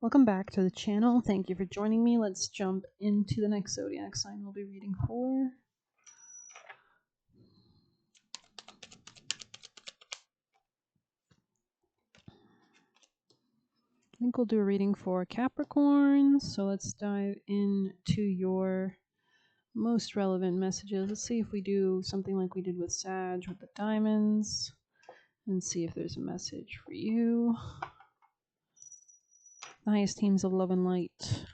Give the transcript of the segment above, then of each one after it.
Welcome back to the channel. Thank you for joining me. Let's jump into the next zodiac sign we'll be reading for. I think we'll do a reading for Capricorn. So let's dive into your most relevant messages. Let's see if we do something like we did with Sag with the diamonds and see if there's a message for you. The highest teams of love and light.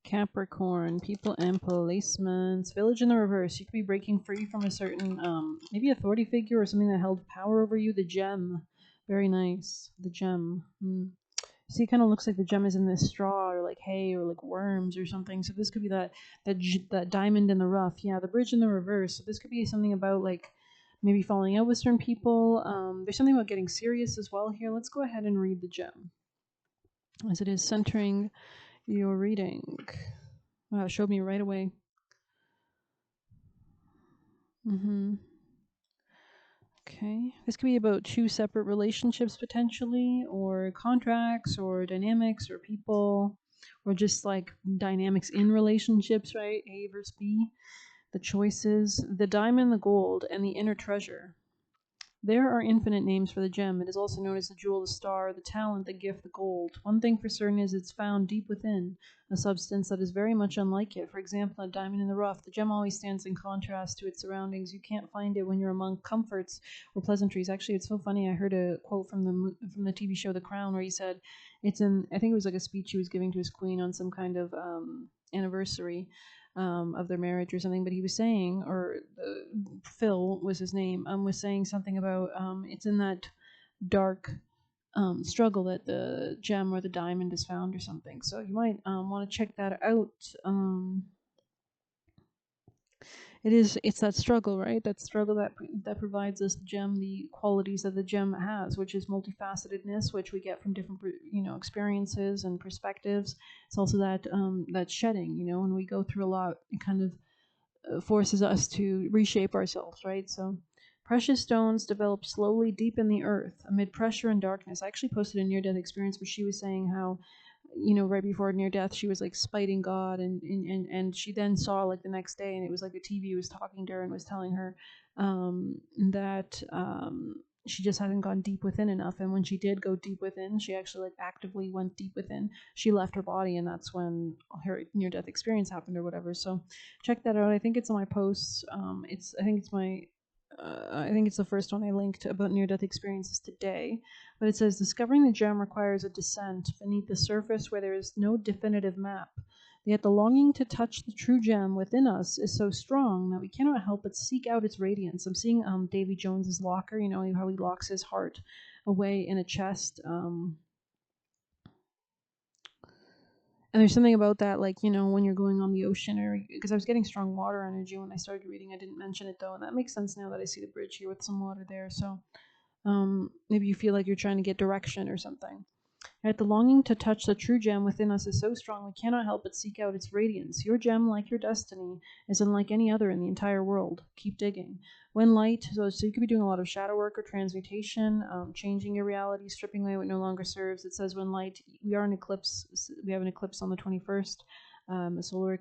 Capricorn, people and placements. Village in the reverse. You could be breaking free from a certain, maybe authority figure or something that held power over you. The gem. Very nice. The gem. See, it kind of looks like the gem is in this straw or like hay or like worms or something. So this could be that diamond in the rough. Yeah, the bridge in the reverse. So this could be something about like maybe falling out with certain people. There's something about getting serious as well here. Let's go ahead and read the gem as it is centering your reading. Wow, it showed me right away. Okay. This could be about two separate relationships potentially, or contracts, or dynamics, or people, or just like dynamics in relationships, right? A versus B. The choices, the diamond, the gold, and the inner treasure. There are infinite names for the gem. It is also known as the jewel, the star, the talent, the gift, the gold. One thing for certain is it's found deep within, a substance that is very much unlike it. For example, a diamond in the rough. The gem always stands in contrast to its surroundings. You can't find it when you're among comforts or pleasantries. Actually, it's so funny. I heard a quote from the TV show The Crown where he said, it's in, I think it was like a speech he was giving to his queen on some kind of anniversary of their marriage or something, but he was saying, or Phil was his name, was saying something about it's in that dark struggle that the gem or the diamond is found or something. So you might want to check that out. It's that struggle, right? That struggle that provides us the gem, the qualities that the gem has, which is multifacetedness, which we get from different experiences and perspectives. It's also that shedding, when we go through a lot, it kind of forces us to reshape ourselves, right? So precious stones develop slowly deep in the earth amid pressure and darkness. I actually posted a near-death experience where she was saying how, right before near death, she was like spiting God, and she then saw like the next day, and it was like the TV was talking to her and was telling her that she just hadn't gone deep within enough. And when she did go deep within, she actually like actively went deep within. She left her body, and that's when her near death experience happened or whatever. So check that out. I think it's on my posts. I think it's the first one I linked about near death experiences today. But it says discovering the gem requires a descent beneath the surface where there is no definitive map. Yet the longing to touch the true gem within us is so strong that we cannot help but seek out its radiance. I'm seeing Davy Jones's locker, how he locks his heart away in a chest. And there's something about that, like, when you're going on the ocean, or because I was getting strong water energy when I started reading. I didn't mention it though, and that makes sense now that I see the bridge here with some water there. So maybe you feel like you're trying to get direction or something. Yet the longing to touch the true gem within us is so strong we cannot help but seek out its radiance. Your gem, like your destiny, is unlike any other in the entire world. Keep digging. When light, so you could be doing a lot of shadow work or transmutation, changing your reality, stripping away what no longer serves. It says when light, we are in eclipse. We have an eclipse on the 21st. A solar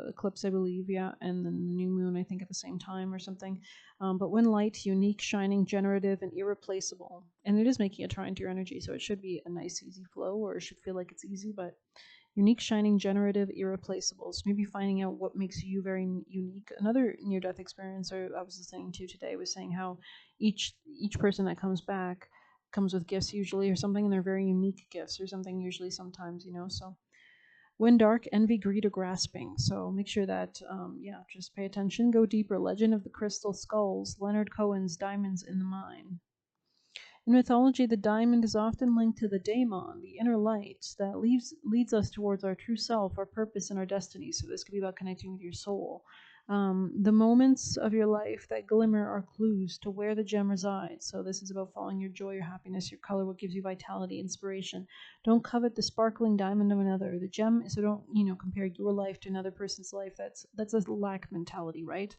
eclipse, I believe, yeah, and then the new moon, I think, at the same time or something. But when light, unique, shining, generative, and irreplaceable. And it is making a trine to your energy, so it should be a nice, easy flow, or it should feel like it's easy, but unique, shining, generative, irreplaceable. So maybe finding out what makes you very unique. Another near-death experience I was listening to today was saying how each person that comes back comes with gifts usually or something, and they're very unique gifts or something usually sometimes, so when dark, envy, greed, or grasping. So make sure that, just pay attention. Go deeper. Legend of the Crystal Skulls. Leonard Cohen's Diamonds in the Mine. In mythology, the diamond is often linked to the daemon, the inner light that leads us towards our true self, our purpose, and our destiny. So this could be about connecting with your soul. The moments of your life that glimmer are clues to where the gem resides. So this is about following your joy, your happiness, your color, what gives you vitality, inspiration. Don't covet the sparkling diamond of another. The gem, so don't compare your life to another person's life. That's a lack mentality, right?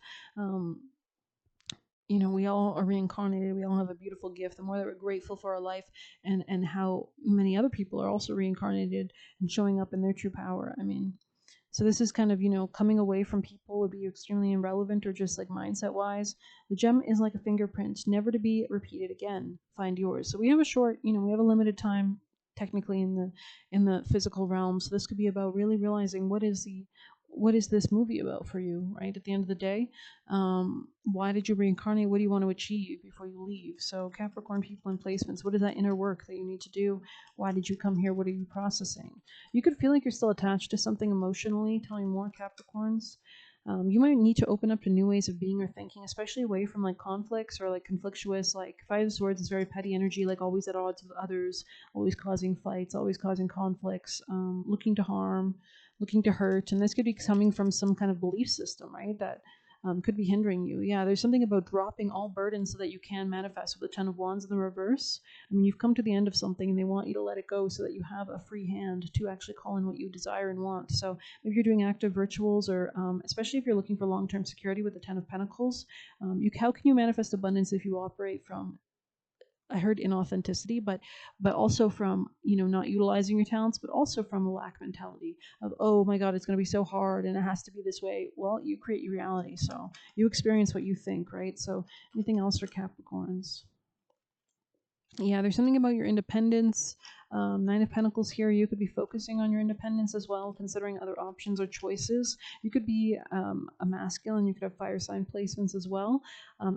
we all are reincarnated. We all have a beautiful gift. The more that we're grateful for our life, and how many other people are also reincarnated and showing up in their true power. I mean, so this is kind of, coming away from people would be extremely irrelevant, or just like mindset wise. The gem is like a fingerprint, never to be repeated again. Find yours. So we have a short, we have a limited time technically in the physical realm. So this could be about really realizing what is this movie about for you, right? At the end of the day, why did you reincarnate? What do you want to achieve before you leave? So Capricorn people and placements, what is that inner work that you need to do? Why did you come here? What are you processing? You could feel like you're still attached to something emotionally. Tell me more, Capricorns. You might need to open up to new ways of being or thinking, especially away from like conflicts or like conflictuous. Like Five of Swords is very petty energy, like always at odds with others, always causing fights, always causing conflicts, looking to harm, looking to hurt. And this could be coming from some kind of belief system, right? That could be hindering you. Yeah, there's something about dropping all burdens so that you can manifest with the Ten of Wands in the reverse. I mean, you've come to the end of something and they want you to let it go so that you have a free hand to actually call in what you desire and want. So if you're doing active rituals, or especially if you're looking for long-term security with the Ten of Pentacles, how can you manifest abundance if you operate from, I heard, inauthenticity, but also from, not utilizing your talents, but also from a lack mentality of, oh my God, it's going to be so hard and it has to be this way. Well, you create your reality, so you experience what you think, right? So anything else for Capricorns? Yeah, there's something about your independence. Nine of Pentacles here. You could be focusing on your independence as well, considering other options or choices. You could be a masculine. You could have fire sign placements as well.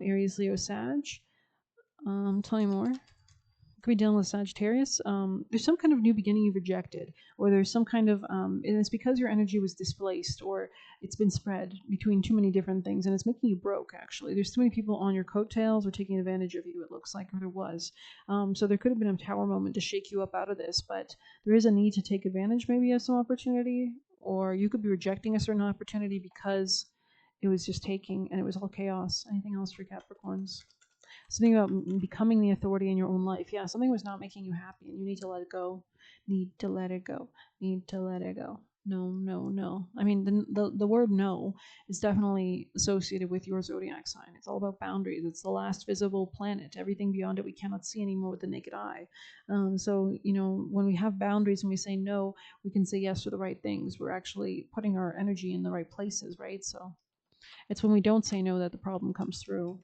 Aries, Leo, Sag. Tell me more. Could be dealing with Sagittarius. There's some kind of new beginning you've rejected, or there's some kind of, and it's because your energy was displaced, or it's been spread between too many different things, and it's making you broke. Actually, there's too many people on your coattails or taking advantage of you. It looks like, or there was. So there could have been a tower moment to shake you up out of this, but there is a need to take advantage, maybe, of some opportunity, or you could be rejecting a certain opportunity because it was just taking, and it was all chaos. Anything else for Capricorns? Something about becoming the authority in your own life. Yeah, something was not making you happy and you need to let it go. Need to let it go. Need to let it go. No, no, no. I mean, the word no is definitely associated with your zodiac sign. It's all about boundaries. It's the last visible planet. Everything beyond it we cannot see anymore with the naked eye. So, when we have boundaries and we say no, we can say yes to the right things. We're actually putting our energy in the right places, right? So it's when we don't say no that the problem comes through,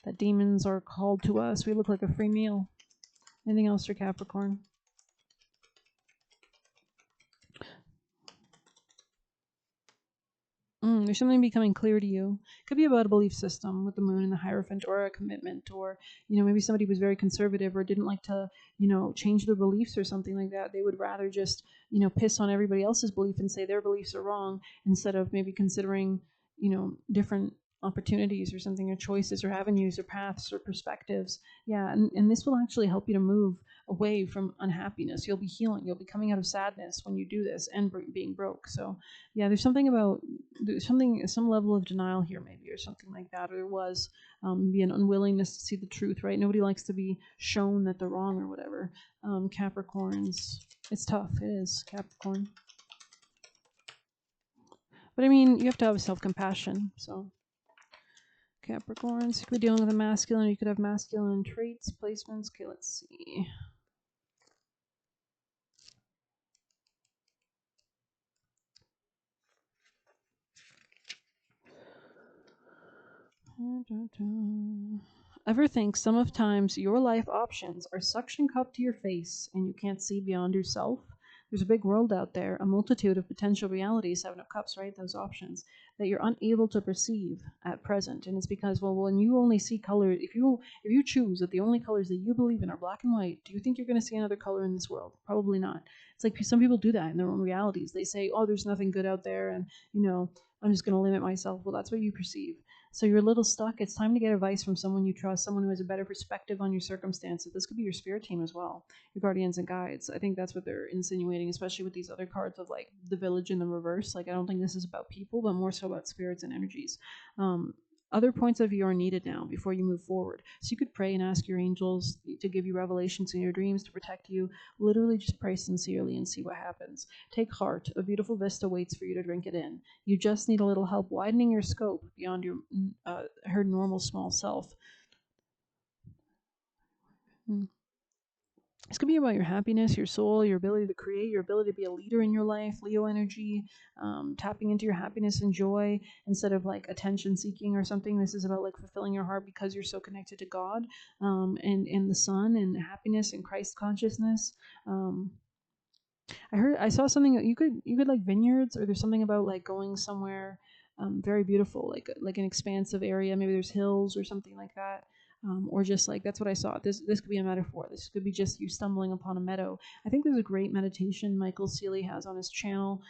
that demons are called to us. We look like a free meal. Anything else for Capricorn? There's something becoming clear to you. Could be about a belief system with the moon and the Hierophant, or a commitment, or maybe somebody was very conservative or didn't like to change their beliefs or something like that. They would rather just piss on everybody else's belief and say their beliefs are wrong, instead of maybe considering different opportunities or something, or choices or avenues or paths or perspectives. Yeah, and this will actually help you to move away from unhappiness. You'll be healing. You'll be coming out of sadness when you do this, and being broke. So yeah, there's something, some level of denial here, maybe, or something like that, or there was be an unwillingness to see the truth, right? Nobody likes to be shown that they're wrong or whatever. Capricorns, it's tough. It is, Capricorn. But I mean, you have to have self-compassion. So Capricorns, you could be dealing with a masculine. You could have masculine traits, placements. Okay, let's see. Ever think sometimes your life options are suction cupped to your face and you can't see beyond yourself? There's a big world out there, a multitude of potential realities, Seven of Cups, right? Those options that you're unable to perceive at present. And it's because, well, when you only see color, if you choose that the only colors that you believe in are black and white, do you think you're going to see another color in this world? Probably not. It's like some people do that in their own realities. They say, oh, there's nothing good out there, and I'm just going to limit myself. Well, that's what you perceive. So you're a little stuck. It's time to get advice from someone you trust, someone who has a better perspective on your circumstances. This could be your spirit team as well, your guardians and guides. I think that's what they're insinuating, especially with these other cards of like the village in the reverse. Like, I don't think this is about people, but more so about spirits and energies. other points of view are needed now before you move forward. So you could pray and ask your angels to give you revelations in your dreams to protect you. Literally just pray sincerely and see what happens. Take heart. A beautiful vista waits for you to drink it in. You just need a little help widening your scope beyond your her normal small self. Mm. This could be about your happiness, your soul, your ability to create, your ability to be a leader in your life, Leo energy, tapping into your happiness and joy instead of like attention seeking or something. This is about like fulfilling your heart because you're so connected to God, and the sun and happiness and Christ consciousness. Um, I saw something that you could like vineyards, or there's something about like going somewhere very beautiful, like an expansive area. Maybe there's hills or something like that. Or just like that's what I saw. This could be a metaphor. This could be just you stumbling upon a meadow. I think there's a great meditation Michael Seeley has on his channel,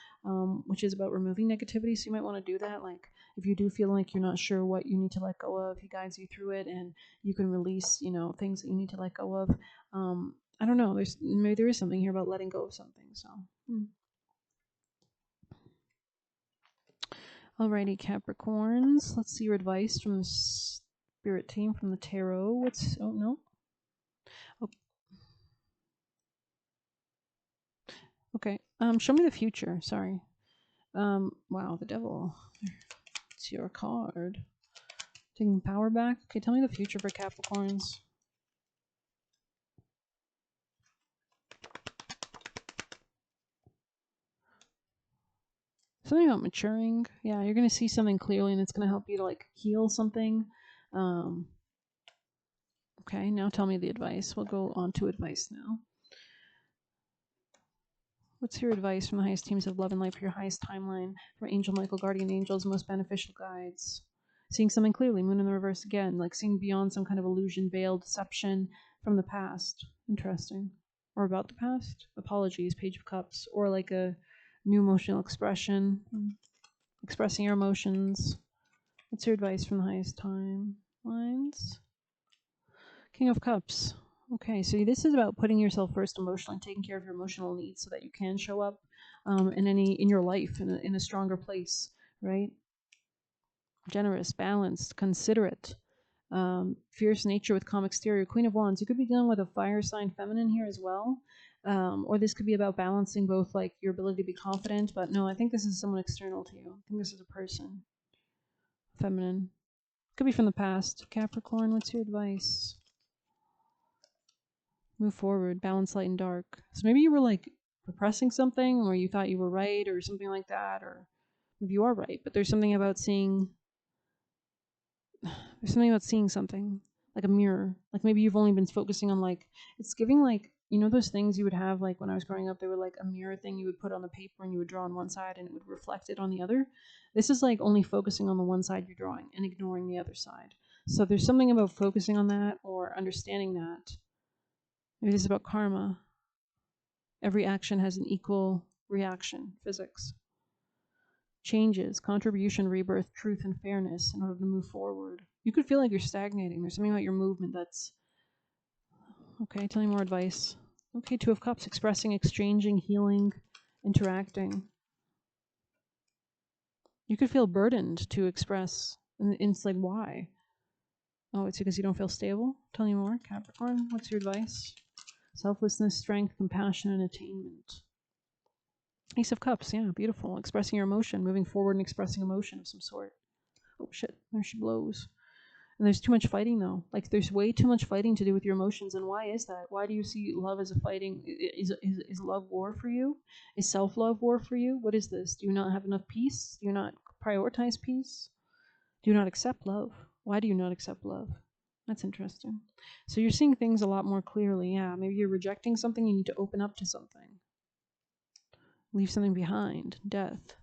which is about removing negativity. So you might want to do that. Like if you do feel like you're not sure what you need to let go of, he guides you through it, and you can release, things that you need to let go of. I don't know. Maybe there is something here about letting go of something. So, alrighty, Capricorns. Let's see your advice from the spirit team from the tarot. Oh no. Oh, okay. Show me the future. Sorry. Wow, the devil. It's your card. Taking power back. Okay, tell me the future for Capricorns. Something about maturing. Yeah, you're gonna see something clearly, and it's gonna help you to like heal something. Okay, now tell me the advice. We'll go on to advice now. What's your advice from the highest teams of love and light for your highest timeline for Angel, Michael, Guardian Angels, most beneficial guides? Seeing something clearly, moon in the reverse again, like seeing beyond some kind of illusion, veil, deception from the past. Interesting. Or about the past. Apologies, Page of Cups. Or like a new emotional expression. Expressing your emotions. What's your advice from the highest timelines? King of Cups. Okay, so this is about putting yourself first emotionally, taking care of your emotional needs so that you can show up in your life in a stronger place, right? Generous, balanced, considerate, fierce nature with calm exterior. Queen of Wands. You could be dealing with a fire sign feminine here as well. Or this could be about balancing both like your ability to be confident, but no, I think this is someone external to you. I think this is a person. Feminine. Could be from the past. Capricorn, what's your advice? Move forward, balance light and dark. So maybe you were like repressing something, or you thought you were right, or something like that, or maybe you are right, but there's something about seeing something like a mirror. Like maybe you've only been focusing on like it's giving like those things you would have like when I was growing up. They were like a mirror thing you would put on the paper and you would draw on one side and it would reflect it on the other. This is like only focusing on the one side you're drawing and ignoring the other side. So there's something about focusing on that or understanding that. Maybe this is about karma. Every action has an equal reaction. Physics. Changes, contribution, rebirth, truth, and fairness in order to move forward. You could feel like you're stagnating. There's something about your movement that's... Okay, tell me more advice. Okay, Two of Cups. Expressing, exchanging, healing, interacting. You could feel burdened to express. And it's like, why? Oh, it's because you don't feel stable? Tell me more, Capricorn. What's your advice? Selflessness, strength, compassion, and attainment. Ace of Cups, yeah, beautiful. Expressing your emotion, moving forward and expressing emotion of some sort. Oh shit, there she blows. And there's too much fighting though. Like there's way too much fighting to do with your emotions. And why is that? Why do you see love as a fighting? Is love war for you? Is self-love war for you? What is this? Do you not have enough peace? Do you not prioritize peace? Do you not accept love? Why do you not accept love? That's interesting. So you're seeing things a lot more clearly. Yeah, maybe you're rejecting something. You need to open up to something. Leave something behind. Death.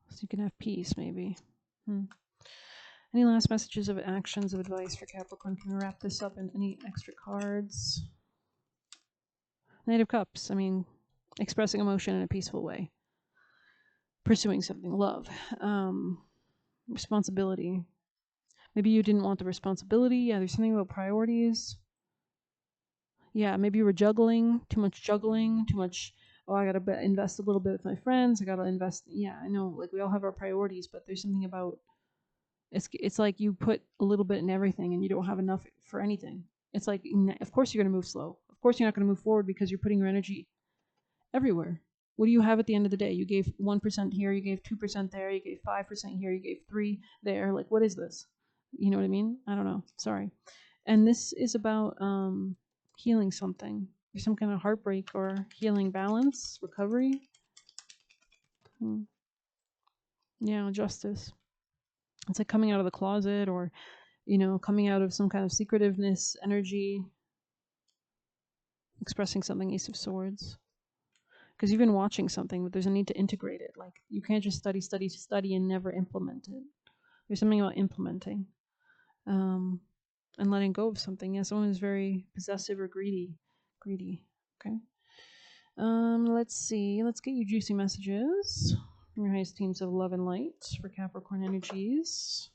So you can have peace, maybe. Any last messages of actions of advice for Capricorn? Can we wrap this up in any extra cards? Knight of Cups. I mean, expressing emotion in a peaceful way. Pursuing something. Love. Responsibility. Maybe you didn't want the responsibility. Yeah, there's something about priorities. Yeah, maybe you were juggling. Too much juggling. Too much... Oh, I gotta invest a little bit with my friends. I gotta invest... Yeah, I know. Like, we all have our priorities, but there's something about It's like you put a little bit in everything and you don't have enough for anything. It's like, of course you're going to move slow. Of course you're not going to move forward because you're putting your energy everywhere. What do you have at the end of the day? You gave 1% here, you gave 2% there, you gave 5% here, you gave 3 there. Like, what is this? You know what I mean? I don't know. Sorry. And this is about healing something. There's some kind of heartbreak or healing balance, recovery. Yeah, justice. It's like coming out of the closet, or coming out of some kind of secretiveness energy, expressing something. Ace of Swords. Because you've been watching something, but there's a need to integrate it. Like, you can't just study and never implement it. There's something about implementing, um, and letting go of something. Yeah, someone who's very possessive or greedy. Okay. Let's see. Let's get you juicy messages from your highest teams of love and light for Capricorn energies.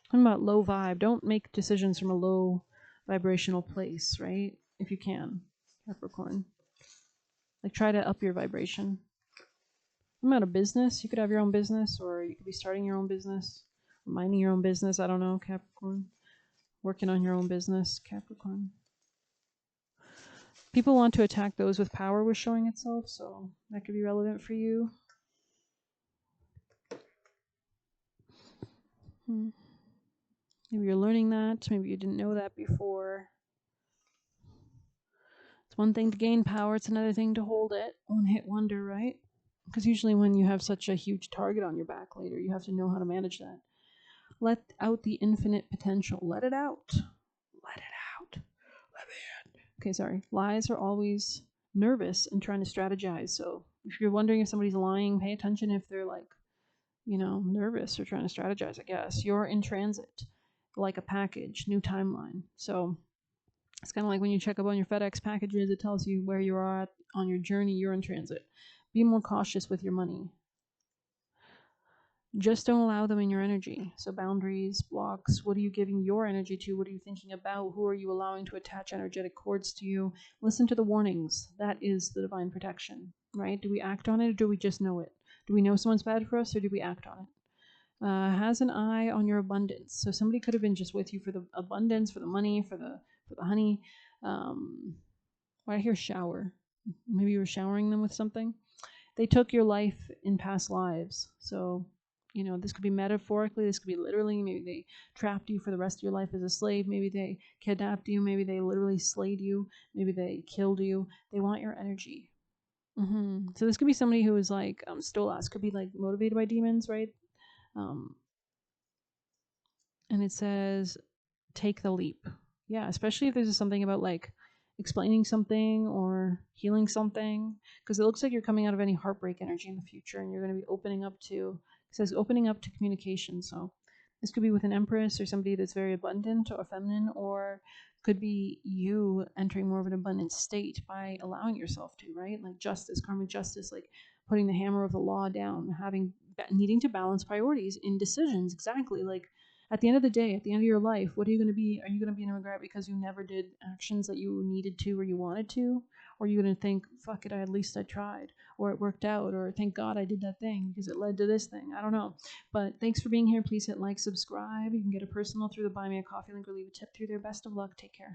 Talking about low vibe. Don't make decisions from a low vibrational place, right? If you can, Capricorn. Like, try to up your vibration. I'm out of business. You could have your own business, or you could be starting your own business, or minding your own business. I don't know, Capricorn. Working on your own business, Capricorn. People want to attack those with power was showing itself, so that could be relevant for you. Maybe you're learning that. Maybe you didn't know that before. It's one thing to gain power. It's another thing to hold it. One hit wonder, right? Because usually when you have such a huge target on your back later, you have to know how to manage that. Let out the infinite potential. Let it out. Let it out. Let it. Okay, sorry. Lies are always nervous and trying to strategize. So if you're wondering if somebody's lying, pay attention if they're like, nervous or trying to strategize, I guess. You're in transit, like a package, new timeline. So it's kind of like when you check up on your FedEx packages, it tells you where you are at on your journey. You're in transit. Be more cautious with your money. Just don't allow them in your energy. So boundaries, blocks, what are you giving your energy to? What are you thinking about? Who are you allowing to attach energetic cords to you? Listen to the warnings. That is the divine protection, right? Do we act on it, or do we just know it? Do we know someone's bad for us, or do we act on it? Has an eye on your abundance. So somebody could have been just with you for the abundance, for the money, for the honey. I hear shower. Maybe you were showering them with something. They took your life in past lives. So, this could be metaphorically, this could be literally. Maybe they trapped you for the rest of your life as a slave. Maybe they kidnapped you. Maybe they literally slayed you. Maybe they killed you. They want your energy. So this could be somebody who is like, Stolas, could be like motivated by demons, right? And it says, take the leap. Yeah, especially if there's something about like explaining something or healing something, because it looks like you're coming out of any heartbreak energy in the future, and you're going to be opening up to, it says opening up to communication. So this could be with an empress or somebody that's very abundant or feminine, or could be you entering more of an abundant state by allowing yourself to, right? Like justice, karmic justice, like putting the hammer of the law down, needing to balance priorities in decisions. Exactly. Like, at the end of the day, at the end of your life, what are you going to be? Are you going to be in regret because you never did actions that you needed to or you wanted to? Or are you going to think, fuck it, at least I tried, or it worked out, or thank God I did that thing because it led to this thing? I don't know. But thanks for being here. Please hit like, subscribe. You can get a personal through the Buy Me a Coffee link or leave a tip through there. Best of luck. Take care.